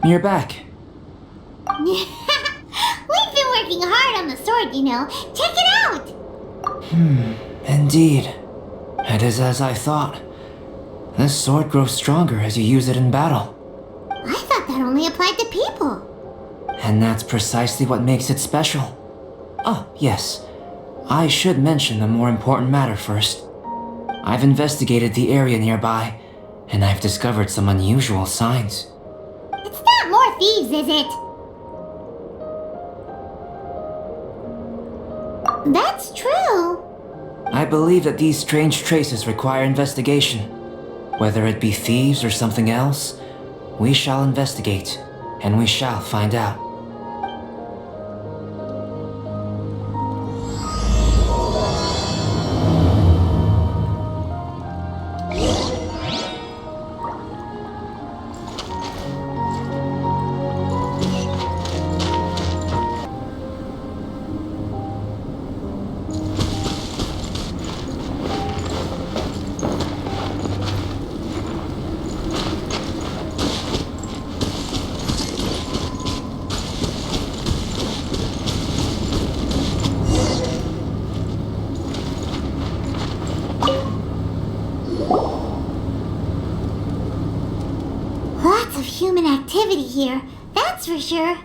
You're back. We've been working hard on the sword, you know. Check it out! Indeed. It is as I thought. This sword grows stronger as you use it in battle. I thought that only applied to people. And that's precisely what makes it special. Oh, yes. I should mention the more important matter first. I've investigated the area nearby, and I've discovered some unusual signs. It's not more thieves, is it? That's true. I believe that these strange traces require investigation. Whether it be thieves or something else, we shall investigate, and we shall find out. Lots of human activity here, that's for sure.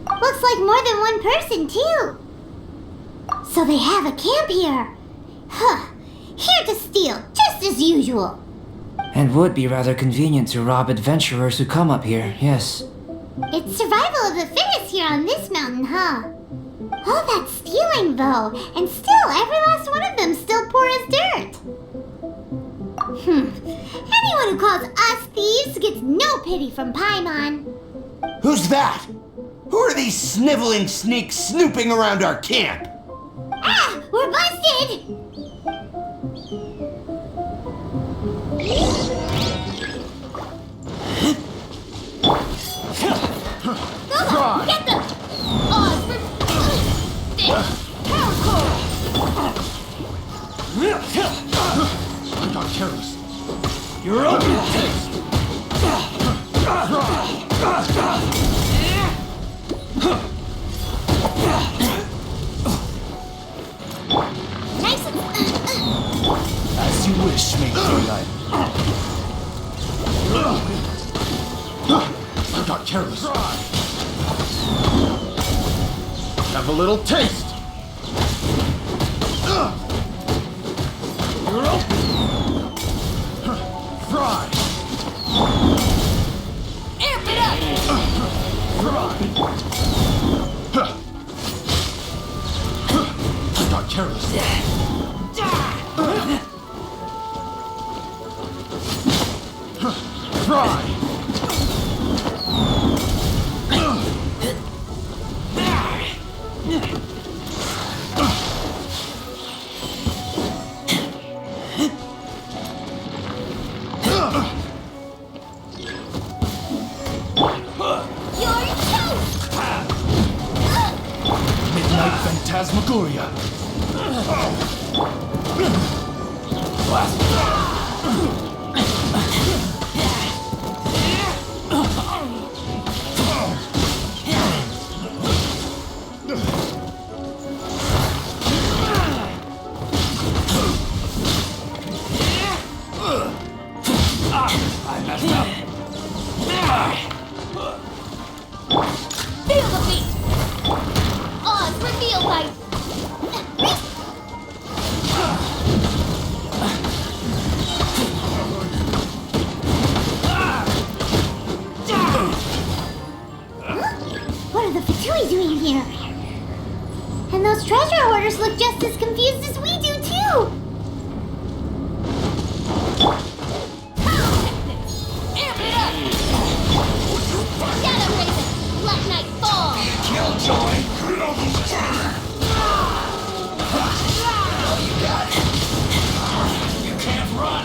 Looks like more than one person, too. So they have a camp here. Huh. Here to steal, just as usual. It would be rather convenient to rob adventurers who come up here, yes. It's survival of the fittest here on this mountain, huh? All that stealing, though, and still every last one of them still poor as dirt. Anyone who calls us thieves gets no pity from Paimon. Who's that? Who are these sniveling sneaks snooping around our camp? Ah! We're busted! Go! Get them! I got careless. You're up your taste. Nice and... As you wish, mate daylight. I got careless. Have a little taste. You're up. Fry. Amp it up! Fry. I got careless. Fry. Midnight Phantasmagoria. I messed up. Feel the beat! Oz, reveal light! What are the Fatui doing here? And those treasure hoarders look just as confused as we do, too! Amp it up! Shadow Raven! Black Knight Fall! Killjoy! You got it. You can't run.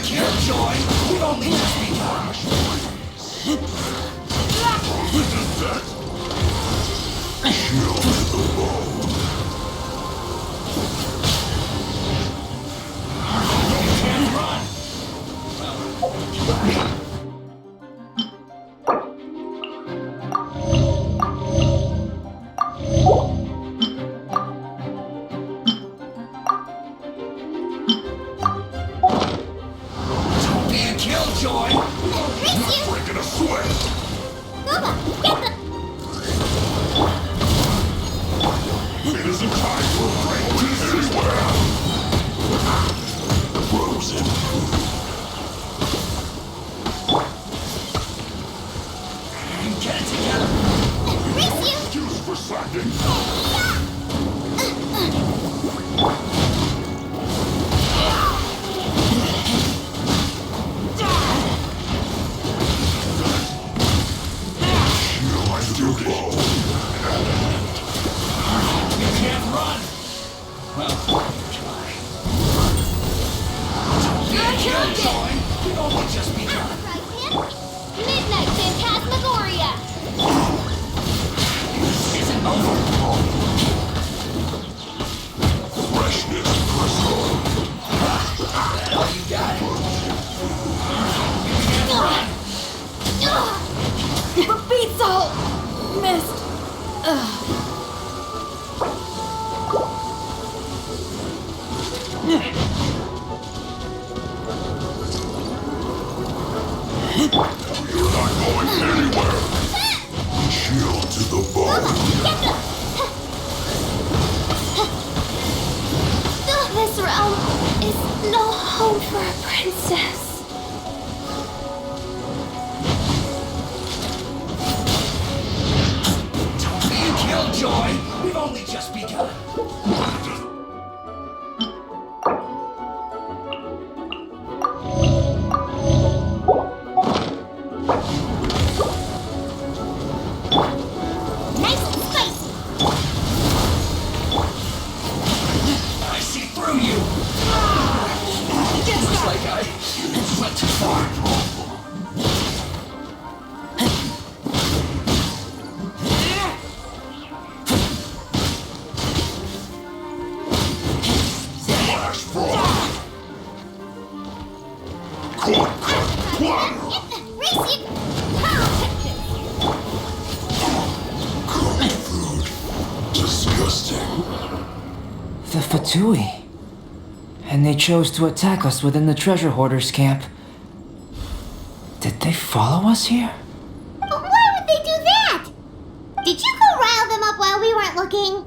Killjoy! We've only just begun! Get it together! Race you! Excuse for slacking. You can't run! Well, try. Don't be a killjoy! We've only just begun. Right, man? Midnight Phantasmagoria! Isn't over. Freshness crystal. All you got. You can't run! But beats all missed. You're not going anywhere. Chill to the bone. This realm is no home for a princess. Don't be a killjoy! We've only just begun. Nice and spicy! I see through you! Looks like I went too far. Flash frost. Cut, platter. Race you! Cooked food. Disgusting. The Fatui. And they chose to attack us within the treasure hoarders camp. Did they follow us here? But why would they do that? Did you go rile them up while we weren't looking?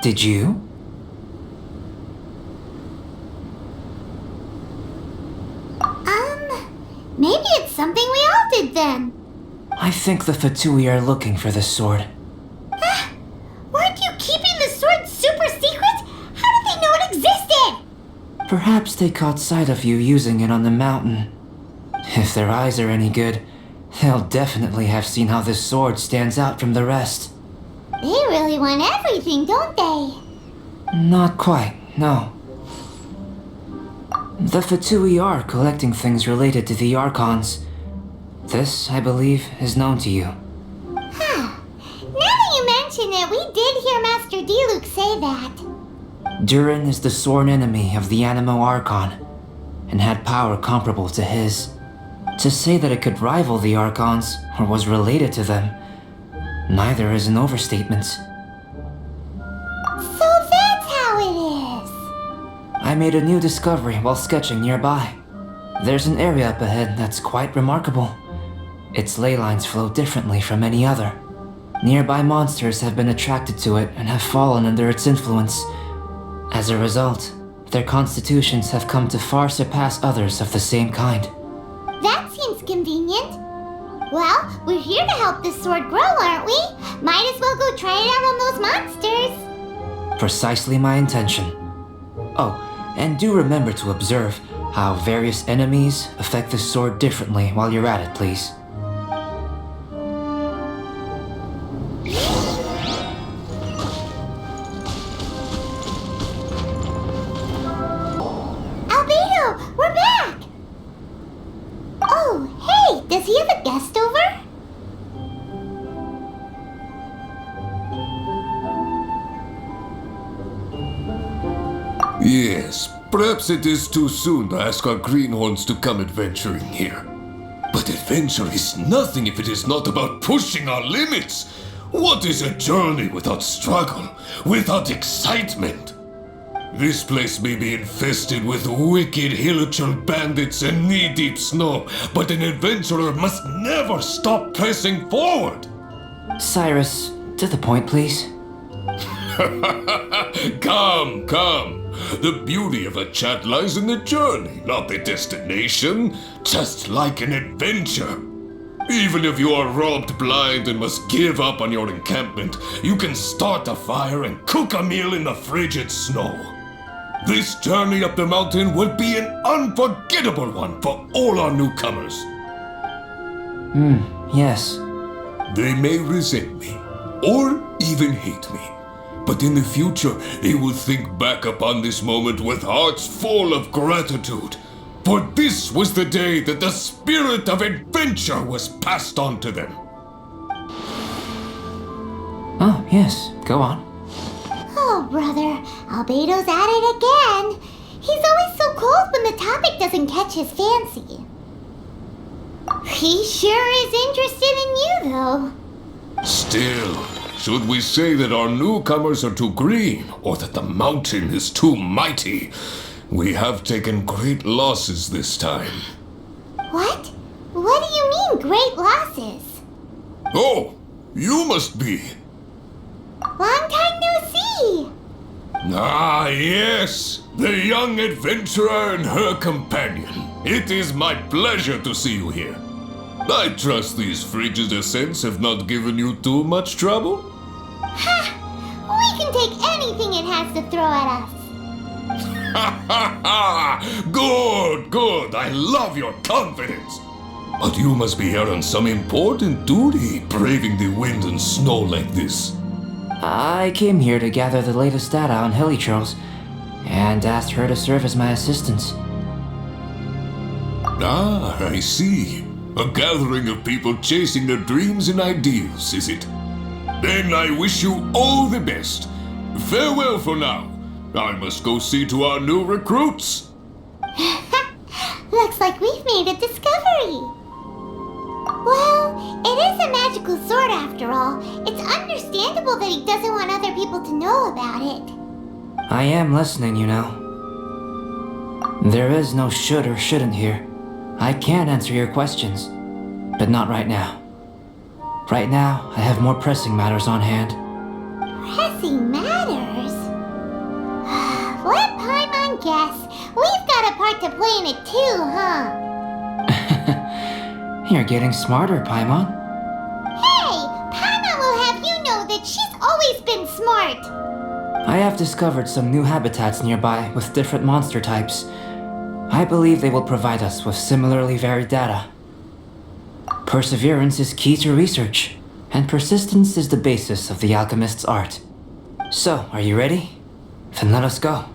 Did you? Maybe it's something we all did then. I think the Fatui are looking for this sword. Weren't you keeping the sword super secret? How did they know it existed? Perhaps they caught sight of you using it on the mountain. If their eyes are any good, they'll definitely have seen how this sword stands out from the rest. They really want everything, don't they? Not quite, no. The Fatui are collecting things related to the Archons. This, I believe, is known to you. Huh. Now that you mention it, we did hear Master Diluc say that. Durin is the sworn enemy of the Animo Archon, and had power comparable to his. To say that it could rival the Archons, or was related to them, neither is an overstatement. So that's how it is. I made a new discovery while sketching nearby. There's an area up ahead that's quite remarkable. Its ley lines flow differently from any other. Nearby monsters have been attracted to it and have fallen under its influence. As a result, their constitutions have come to far surpass others of the same kind. That seems convenient. Well, we're here to help this sword grow, aren't we? Might as well go try it out on those monsters. Precisely my intention. Oh, and do remember to observe how various enemies affect the sword differently while you're at it, please. Albedo, we're back! Oh, hey, does he have a guest over? Yes, perhaps it is too soon to ask our greenhorns to come adventuring here. But adventure is nothing if it is not about pushing our limits. What is a journey without struggle, without excitement? This place may be infested with wicked hilichurl bandits and knee-deep snow, but an adventurer must never stop pressing forward. Cyrus, to the point, please. Come, come. The beauty of a chat lies in the journey, not the destination. Just like an adventure. Even if you are robbed blind and must give up on your encampment, you can start a fire and cook a meal in the frigid snow. This journey up the mountain will be an unforgettable one for all our newcomers. Yes. They may resent me, or even hate me, but in the future they will think back upon this moment with hearts full of gratitude. For this was the day that the spirit of adventure was passed on to them. Oh, yes. Go on. Oh, brother, Albedo's at it again. He's always so cold when the topic doesn't catch his fancy. He sure is interested in you, though. Still, should we say that our newcomers are too green, or that the mountain is too mighty? We have taken great losses this time. What? What do you mean, great losses? Oh, you must be. Long time no see. Ah, yes, the young adventurer and her companion. It is my pleasure to see you here. I trust these frigid ascents have not given you too much trouble? Ha! We can take anything it has to throw at us. Ha ha ha! Good, good. I love your confidence. But you must be here on some important duty, braving the wind and snow like this. I came here to gather the latest data on Helichurls, and asked her to serve as my assistant. Ah, I see. A gathering of people chasing their dreams and ideals, is it? Then I wish you all the best. Farewell for now. I must go see to our new recruits. Looks like we've made a discovery. Well, it is a magical sword after all. It's understandable that he doesn't want other people to know about it. I am listening, you know. There is no should or shouldn't here. I can answer your questions, but not right now. Right now, I have more pressing matters on hand. Pressing matters? Let Paimon guess. We've got a part to play in it too, huh? You're getting smarter, Paimon. Hey! Paimon will have you know that she's always been smart! I have discovered some new habitats nearby with different monster types. I believe they will provide us with similarly varied data. Perseverance is key to research, and persistence is the basis of the alchemist's art. So, are you ready? Then let us go.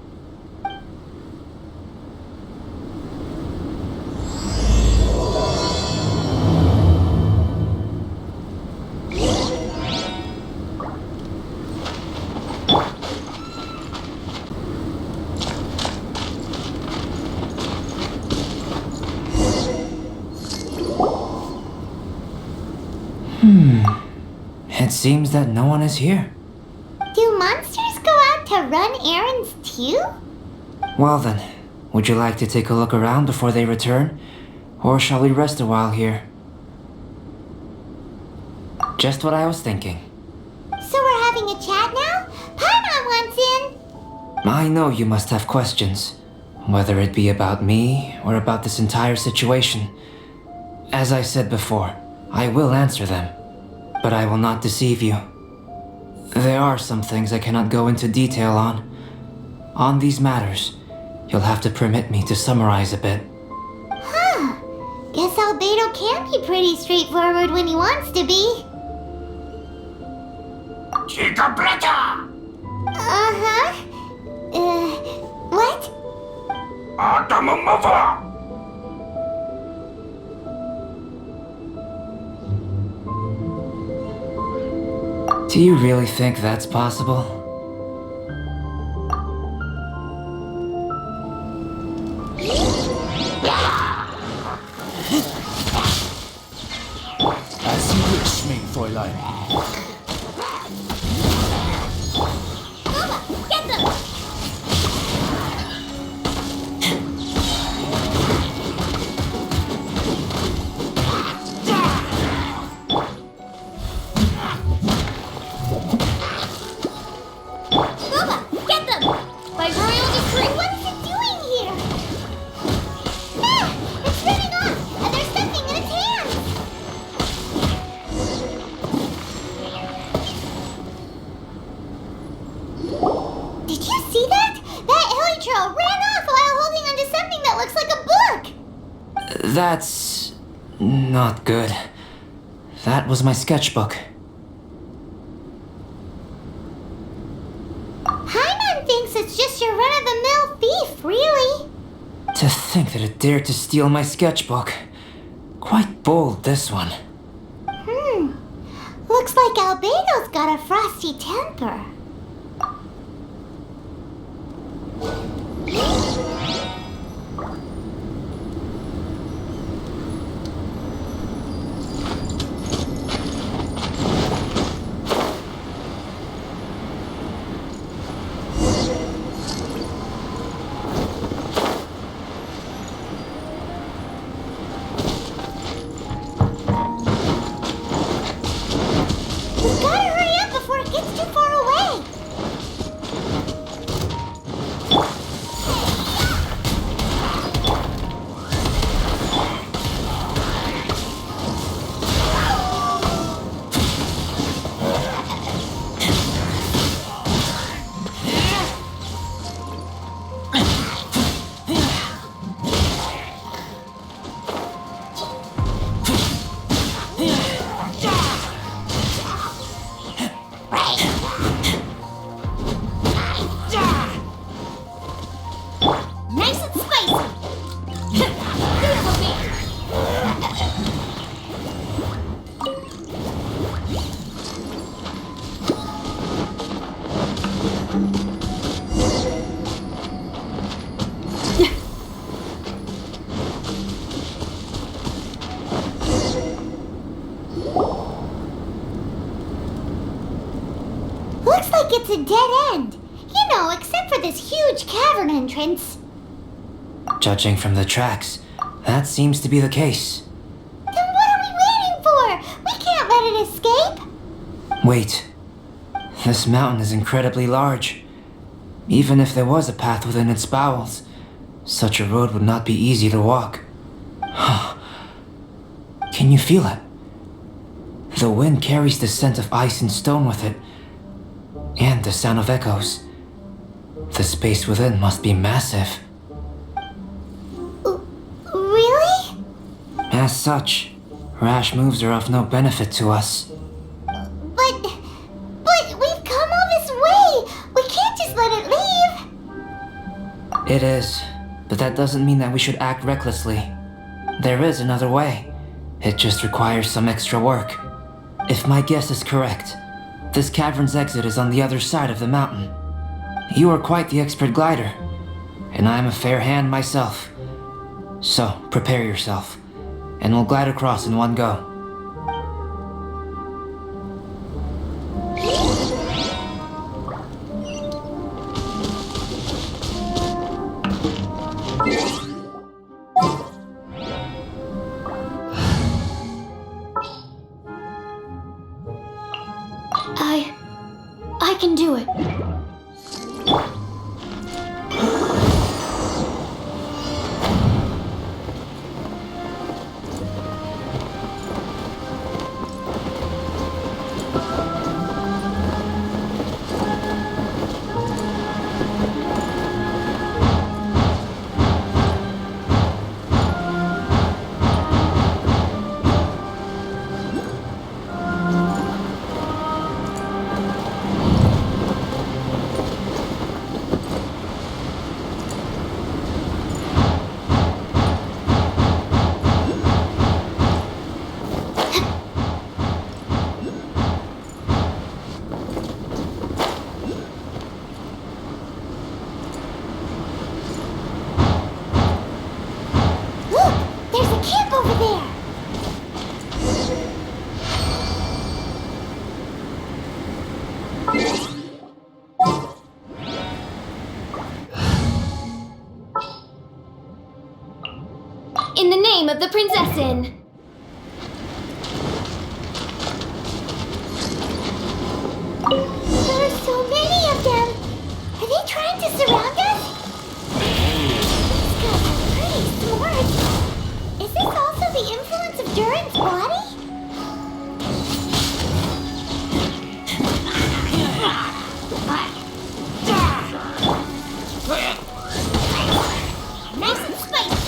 It seems that no one is here. Do monsters go out to run errands too? Well then, would you like to take a look around before they return? Or shall we rest a while here? Just what I was thinking. So we're having a chat now? Paimon wants in! I know you must have questions, whether it be about me or about this entire situation. As I said before, I will answer them, but I will not deceive you. There are some things I cannot go into detail on. On these matters, you'll have to permit me to summarize a bit. Huh. Guess Albedo can be pretty straightforward when he wants to be. Uh-huh. What? Do you really think that's possible? As you wish, mein Fräulein. Get them! Booba, get them! By royal decree! What is it doing here? Ah! It's running off, and there's something in its hands! That's not good. That was my sketchbook. Paimon thinks it's just your run-of-the-mill thief, really. To think that it dared to steal my sketchbook. Quite bold, this one. Looks like Albedo's got a frosty temper. We've gotta hurry up before it gets too far away. Nice and spicy. Beautiful beer. Looks like it's a dead end. You know, except for this huge cavern entrance. Judging from the tracks, that seems to be the case. Then what are we waiting for? We can't let it escape. Wait. This mountain is incredibly large. Even if there was a path within its bowels, such a road would not be easy to walk. Can you feel it? The wind carries the scent of ice and stone with it, and the sound of echoes. The space within must be massive. Really? As such, rash moves are of no benefit to us. But we've come all this way. We can't just let it leave. It is, but that doesn't mean that we should act recklessly. There is another way. It just requires some extra work. If my guess is correct, this cavern's exit is on the other side of the mountain. You are quite the expert glider, and I am a fair hand myself. So, prepare yourself, and we'll glide across in one go. I can do it. In the name of the Prinzessin! There are so many of them! Are they trying to surround us? These guys are pretty smart. Is this also the influence of Durin's body? Nice and spicy!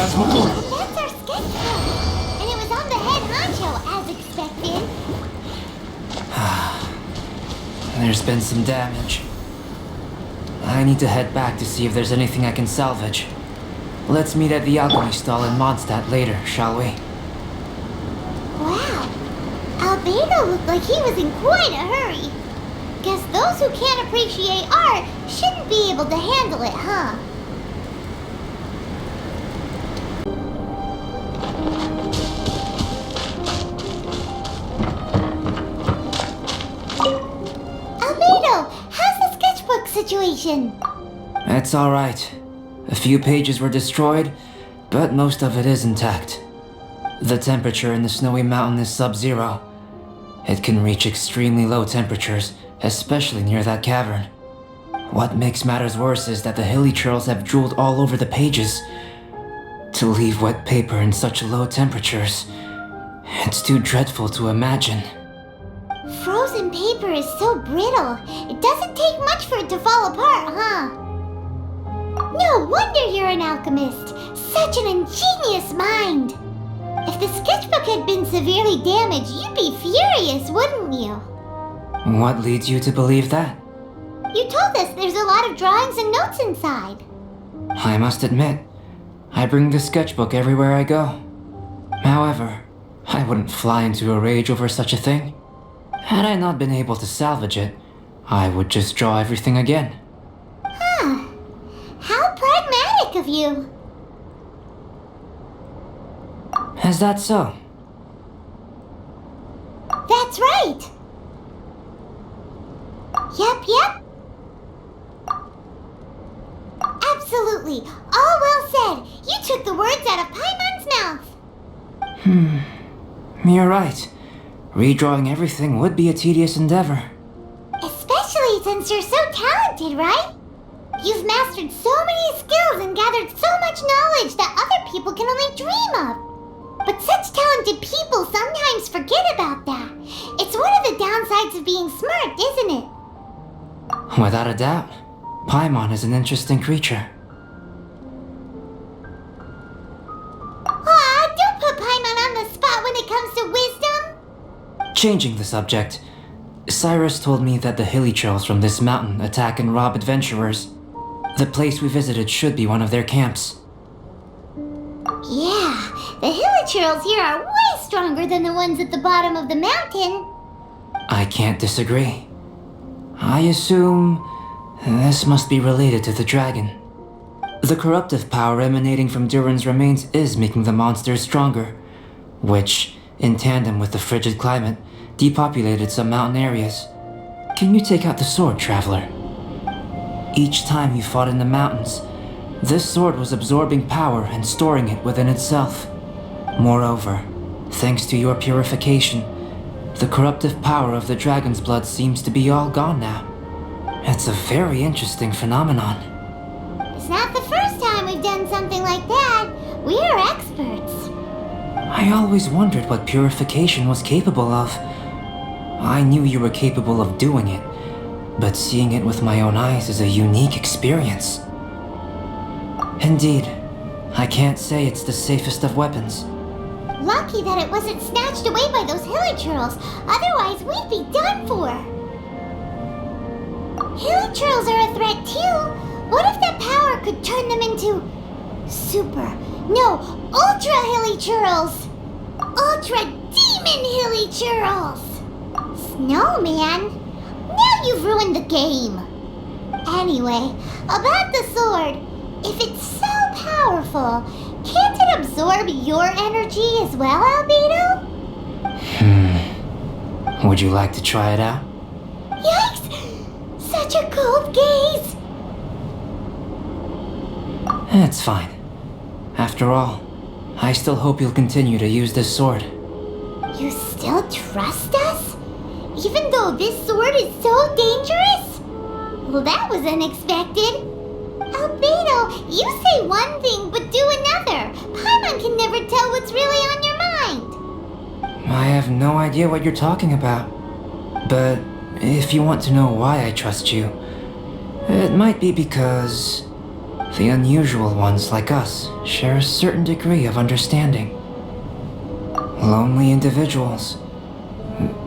Phantasmagoria! That's our sketchbook! And it was on the head honcho, as expected. There's been some damage. I need to head back to see if there's anything I can salvage. Let's meet at the alchemy stall in Mondstadt later, shall we? Wow. Albedo looked like he was in quite a hurry. Guess those who can't appreciate art shouldn't be able to handle it, huh? Albedo, how's the sketchbook situation? It's alright. A few pages were destroyed, but most of it is intact. The temperature in the snowy mountain is sub-zero. It can reach extremely low temperatures, especially near that cavern. What makes matters worse is that the hilly churls have drooled all over the pages. To leave wet paper in such low temperatures, it's too dreadful to imagine. Frozen paper is so brittle, it doesn't take much for it to fall apart, huh? No wonder you're an alchemist! Such an ingenious mind! If the sketchbook had been severely damaged, you'd be furious, wouldn't you? What leads you to believe that? You told us there's a lot of drawings and notes inside. I must admit, I bring the sketchbook everywhere I go. However, I wouldn't fly into a rage over such a thing. Had I not been able to salvage it, I would just draw everything again. Huh. How pragmatic of you. Is that so? That's right. Yep. Absolutely. All well said. You took the words out of Paimon's mouth. You're right. Redrawing everything would be a tedious endeavor. Especially since you're so talented, right? You've mastered so many skills and gathered so much knowledge that other people can only dream of. But such talented people sometimes forget about that. It's one of the downsides of being smart, isn't it? Without a doubt, Paimon is an interesting creature. Aw, don't put Paimon on the spot when it comes to wisdom. Changing the subject, Cyrus told me that the hilly churls from this mountain attack and rob adventurers. The place we visited should be one of their camps. Yeah, the hilly churls here are way stronger than the ones at the bottom of the mountain. I can't disagree. I assume this must be related to the dragon. The corruptive power emanating from Durin's remains is making the monsters stronger, which, in tandem with the frigid climate, depopulated some mountain areas. Can you take out the sword, traveler? Each time you fought in the mountains, this sword was absorbing power and storing it within itself. Moreover, thanks to your purification, the corruptive power of the dragon's blood seems to be all gone now. It's a very interesting phenomenon. It's not the first time we've done something like that. We are experts. I always wondered what purification was capable of. I knew you were capable of doing it, but seeing it with my own eyes is a unique experience. Indeed, I can't say it's the safest of weapons. Lucky that it wasn't snatched away by those hilly churls. Otherwise, we'd be done for. Hilly churls are a threat too. What if that power could turn them into ultra hilly churls? Ultra demon hilly churls. Snowman, now you've ruined the game. Anyway, about the sword. If it's so powerful, can't it absorb your energy as well, Albedo? Would you like to try it out? Yikes! Such a cold gaze! It's fine. After all, I still hope you'll continue to use this sword. You still trust us? Even though this sword is so dangerous? Well, that was unexpected. Albedo, you say one thing but do another. Paimon can never tell what's really on your mind. I have no idea what you're talking about. But if you want to know why I trust you, it might be because The unusual ones like us share a certain degree of understanding. Lonely individuals.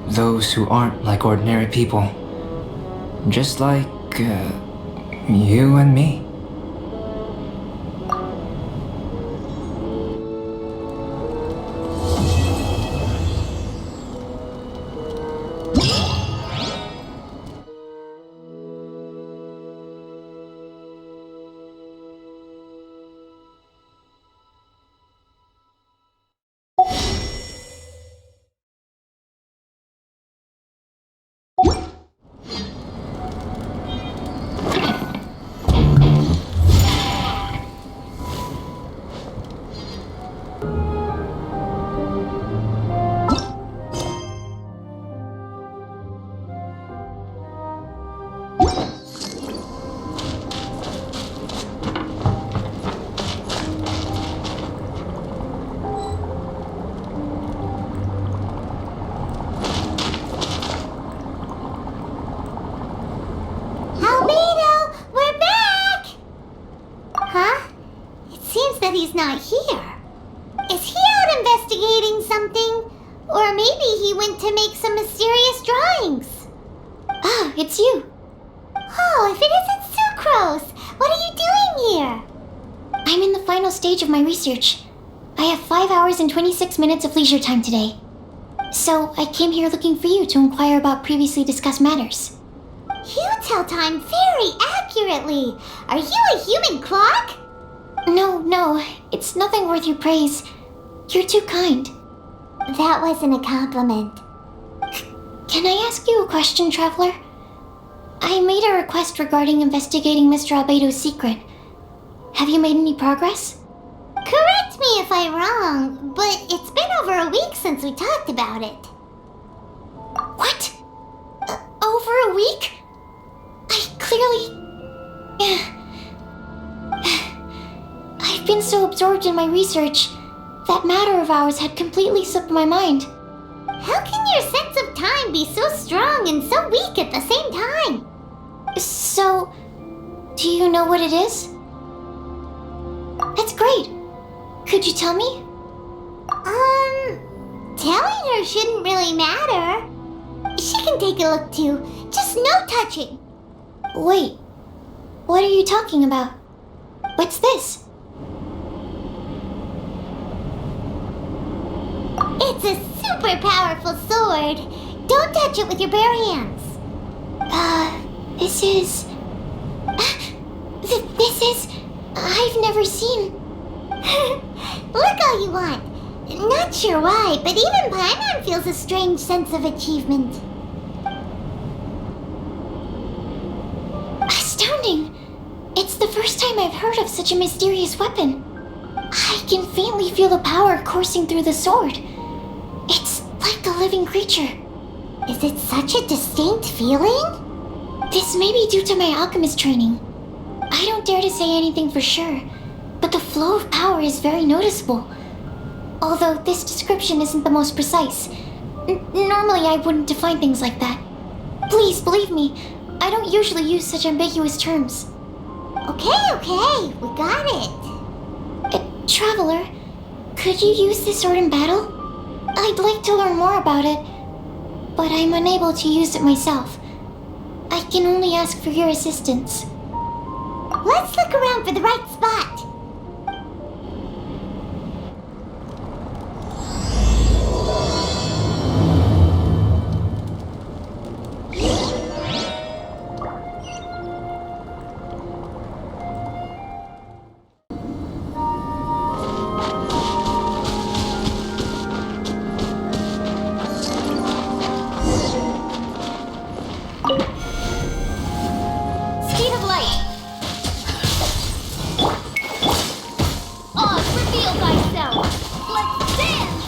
Those who aren't like ordinary people. Just like, you and me. Albedo, we're back! Huh? It seems that he's not here. Is he out investigating something? Or maybe he went to make some mysterious drawings. Ah, it's you. Oh, if it isn't Sucrose! What are you doing here? I'm in the final stage of my research. I have 5 hours and 26 minutes of leisure time today. So I came here looking for you to inquire about previously discussed matters. You tell time very accurately. Are you a human clock? No, it's nothing worth your praise. You're too kind. That wasn't a compliment. Can I ask you a question, Traveler? I made a request regarding investigating Mr. Albedo's secret. Have you made any progress? Correct me if I'm wrong, but it's been over a week since we talked about it. What? Over a week? I clearly... I've been so absorbed in my research. That matter of ours had completely slipped my mind. How can your sense of time be so strong and so weak at the same time? So, do you know what it is? That's great. Could you tell me? Telling her shouldn't really matter. She can take a look too, just no touching. Wait, what are you talking about? What's this? It's a super powerful sword. Don't touch it with your bare hands. This is... This is... I've never seen... Look all you want. Not sure why, but even Paimon feels a strange sense of achievement. Astounding! It's the first time I've heard of such a mysterious weapon. I can faintly feel the power coursing through the sword. It's like a living creature. Is it such a distinct feeling? This may be due to my alchemist training. I don't dare to say anything for sure, but the flow of power is very noticeable. Although this description isn't the most precise. Normally I wouldn't define things like that. Please believe me, I don't usually use such ambiguous terms. Okay, we got it. Traveler, could you use this sword in battle? I'd like to learn more about it, but I'm unable to use it myself. I can only ask for your assistance. Let's look around for the right spot. Speed of light. Reveal thyself. Let's dance.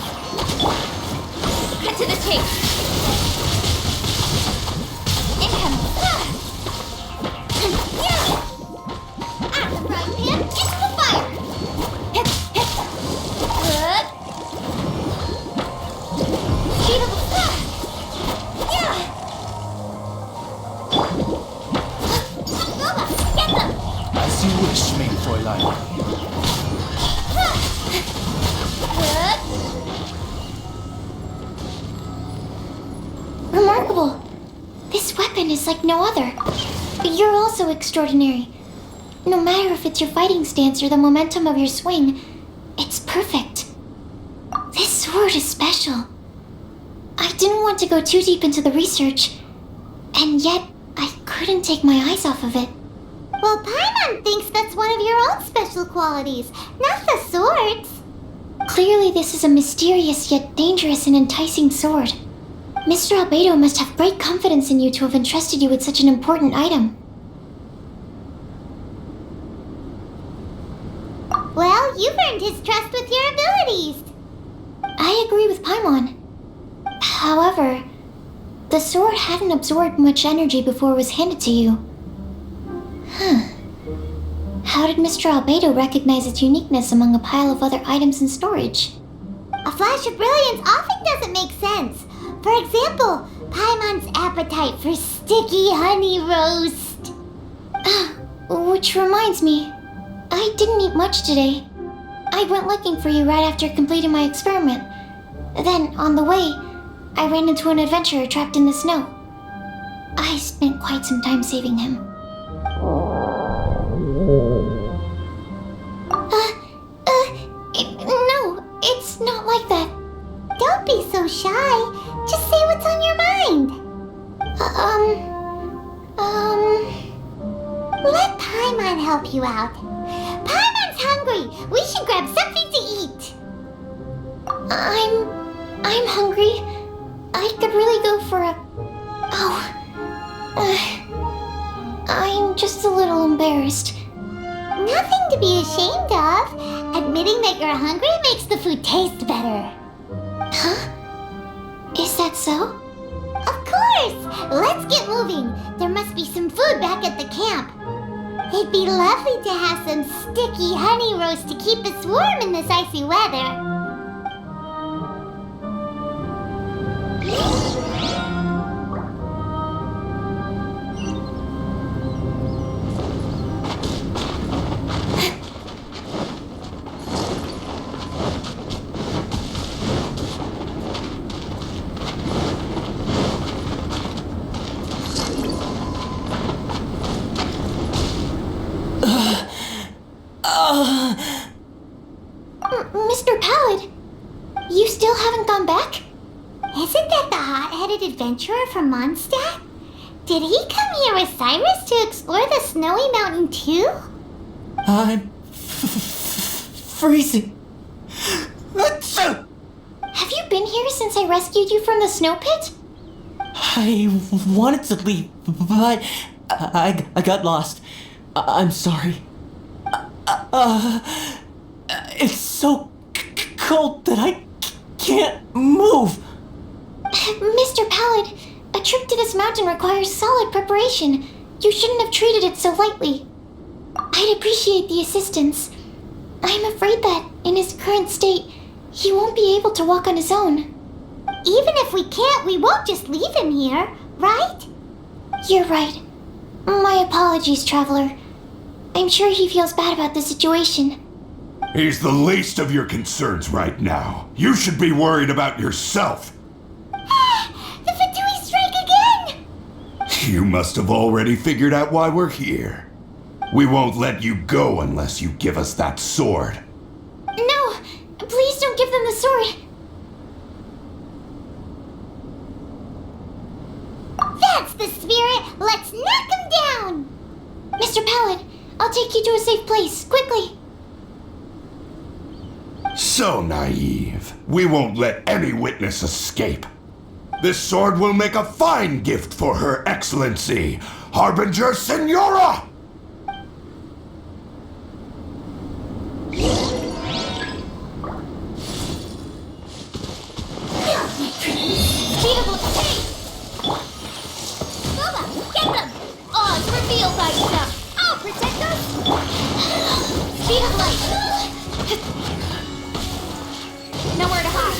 Cut to the chase. Income. Out the frying pan, into the fire. Speed of Get them. As you wish, main Fräulein. Remarkable. This weapon is like no other. But you're also extraordinary. No matter if it's your fighting stance or the momentum of your swing, it's perfect. This sword is special. I didn't want to go too deep into the research, and yet I couldn't take my eyes off of it. Well, Paimon thinks that's one of your own special qualities, not the sword's. Clearly this is a mysterious yet dangerous and enticing sword. Mr. Albedo must have great confidence in you to have entrusted you with such an important item. Well, you've earned his trust with your abilities. I agree with Paimon. However, the sword hadn't absorbed much energy before it was handed to you. How did Mr. Albedo recognize its uniqueness among a pile of other items in storage? A flash of brilliance often doesn't make sense. For example, Paimon's appetite for sticky honey roast. Which reminds me, I didn't eat much today. I went looking for you right after completing my experiment. Then, on the way, I ran into an adventurer trapped in the snow. I spent quite some time saving him. No, it's not like that. Don't be so shy. Just say what's on your mind. Let Paimon help you out. Paimon's hungry. We should grab something to eat. I'm hungry. I could really go for a... I'm just a little embarrassed. Nothing to be ashamed of. Admitting that you're hungry makes the food taste better. Huh? Is that so? Of course! Let's get moving. There must be some food back at the camp. It'd be lovely to have some sticky honey roast to keep us warm in this icy weather. Mr. Pallid, you still haven't gone back? Isn't that the hot-headed adventurer from Mondstadt? Did he come here with Cyrus to explore the snowy mountain too? I'm freezing. Have you been here since I rescued you from the snow pit? I wanted to leave, but I got lost. I'm sorry. It's so cold that I can't move. Mr. Pallid, a trip to this mountain requires solid preparation. You shouldn't have treated it so lightly. I'd appreciate the assistance. I'm afraid that, in his current state, he won't be able to walk on his own. Even if we can't, we won't just leave him here, right? You're right. My apologies, Traveler. I'm sure he feels bad about the situation. He's the least of your concerns right now. You should be worried about yourself. The Fatui strike again! You must have already figured out why we're here. We won't let you go unless you give us that sword. No! Please don't give them the sword! That's the spirit! Let's knock him down! Mr. Pallid, I'll take you to a safe place, quickly! So naive. We won't let any witness escape. This sword will make a fine gift for Her Excellency, Harbinger Senora! Speed of Hey! Boba, get them! Oz, reveal thyself! I'll protect us! Speed of light! Nowhere to hide!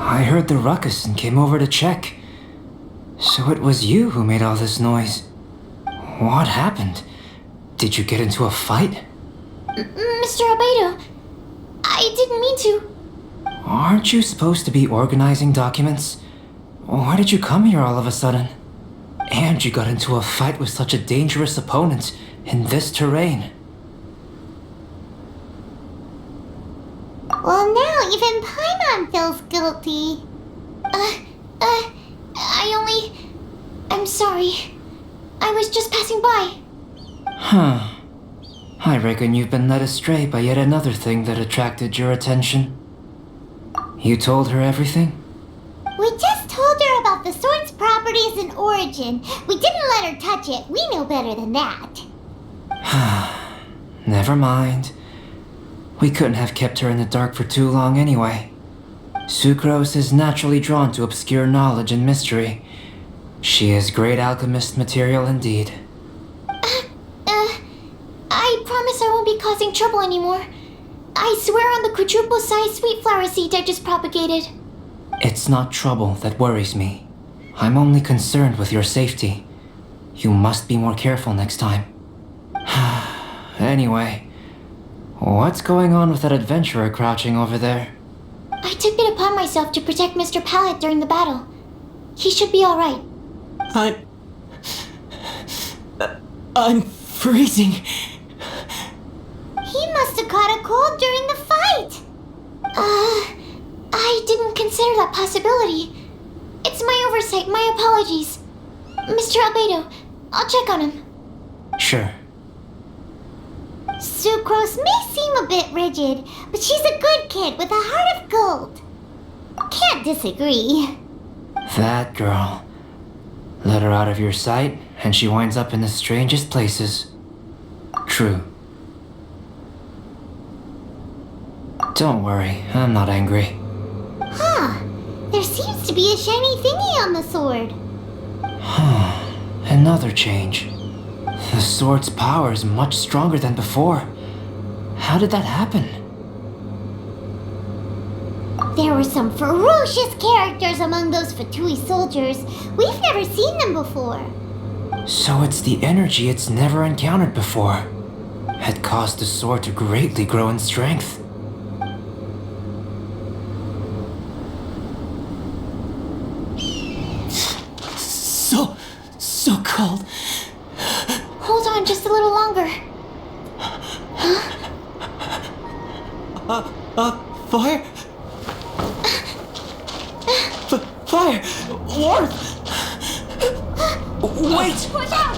I heard the ruckus and came over to check. So it was you who made all this noise. What happened? Did you get into a fight? Mr. Albedo, I didn't mean to. Aren't you supposed to be organizing documents? Why did you come here all of a sudden? And you got into a fight with such a dangerous opponent in this terrain. Well, now even Paimon feels guilty. I'm sorry. I was just passing by. Huh. I reckon you've been led astray by yet another thing that attracted your attention. You told her everything? We just told her about the sword's properties and origin. We didn't let her touch it. We know better than that. Never mind. We couldn't have kept her in the dark for too long anyway. Sucrose is naturally drawn to obscure knowledge and mystery. She is great alchemist material indeed. I promise I won't be causing trouble anymore. I swear on the quadruple-sized sweet flower seed I just propagated. It's not trouble that worries me. I'm only concerned with your safety. You must be more careful next time. Anyway, what's going on with that adventurer crouching over there? I took it upon myself to protect Mr. Pallet during the battle. He should be alright. I'm freezing. He must have caught a cold during the fight. I didn't consider that possibility. It's my oversight, my apologies. Mr. Albedo, I'll check on him. Sure. Sucrose may seem a bit rigid, but she's a good kid with a heart of gold. Can't disagree. That girl. Let her out of your sight, and she winds up in the strangest places. True. Don't worry, I'm not angry. Huh. There seems to be a shiny thingy on the sword. Another change. The sword's power is much stronger than before. How did that happen? There were some ferocious characters among those Fatui soldiers. We've never seen them before. So it's the energy it's never encountered before. Had caused the sword to greatly grow in strength. So cold. Hold on just a little longer. Fire? Fire! Warmth! Wait! Watch out!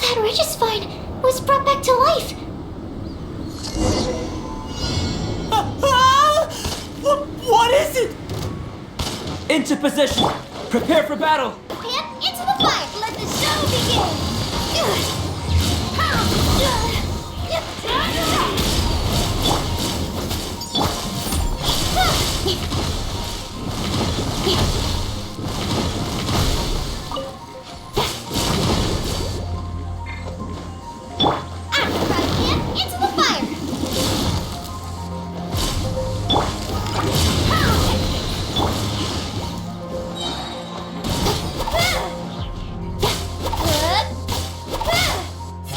That Regisfine was brought back to life. What is it? Into position. Prepare for battle. Pip, into the fight! Let the show begin! Into the fire!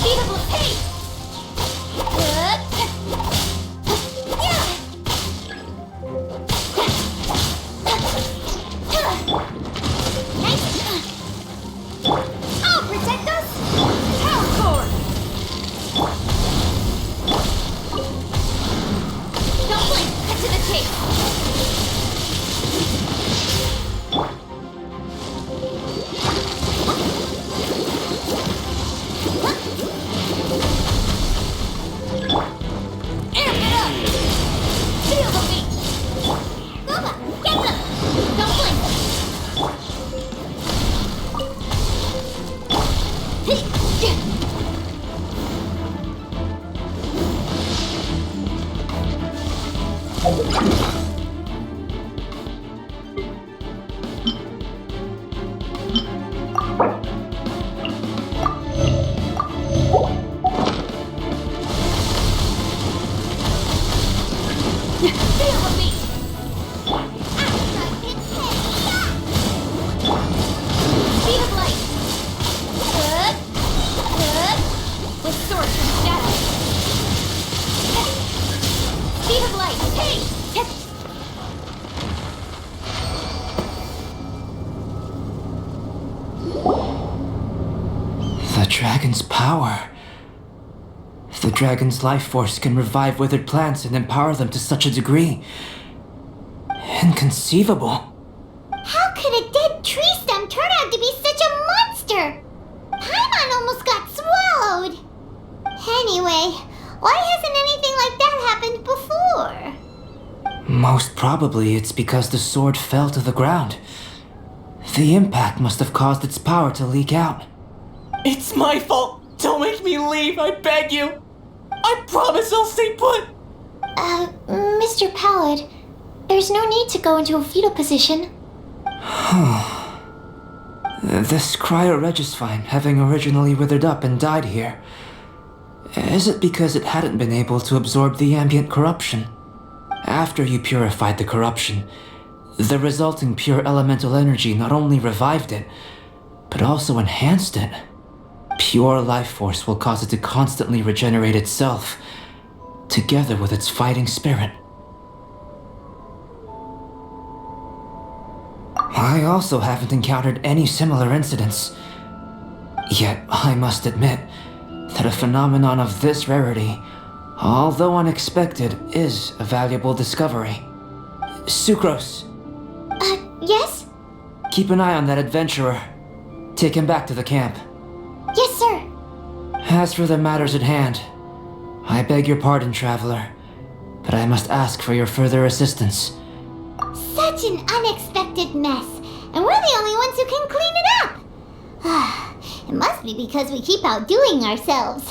Speed up the pace! The dragon's power. The dragon's life force can revive withered plants and empower them to such a degree. Inconceivable. How could a dead tree stem turn out to be such a monster? Paimon almost got swallowed. Anyway, why hasn't anything like that happened before? Most probably it's because the sword fell to the ground. The impact must have caused its power to leak out. It's my fault. Don't make me leave, I beg you. I promise I'll stay put. Mr. Pallid, there's no need to go into a fetal position. This cryoregisfine having originally withered up and died here. Is it because it hadn't been able to absorb the ambient corruption? After you purified the corruption, the resulting pure elemental energy not only revived it, but also enhanced it. Pure life force will cause it to constantly regenerate itself, together with its fighting spirit. I also haven't encountered any similar incidents. Yet, I must admit that a phenomenon of this rarity, although unexpected, is a valuable discovery. Sucrose, Yes? keep an eye on that adventurer. Take him back to the camp. Yes, sir. As for the matters at hand, I beg your pardon, traveler, but I must ask for your further assistance. Such an unexpected mess, and we're the only ones who can clean it up. It must be because we keep outdoing ourselves.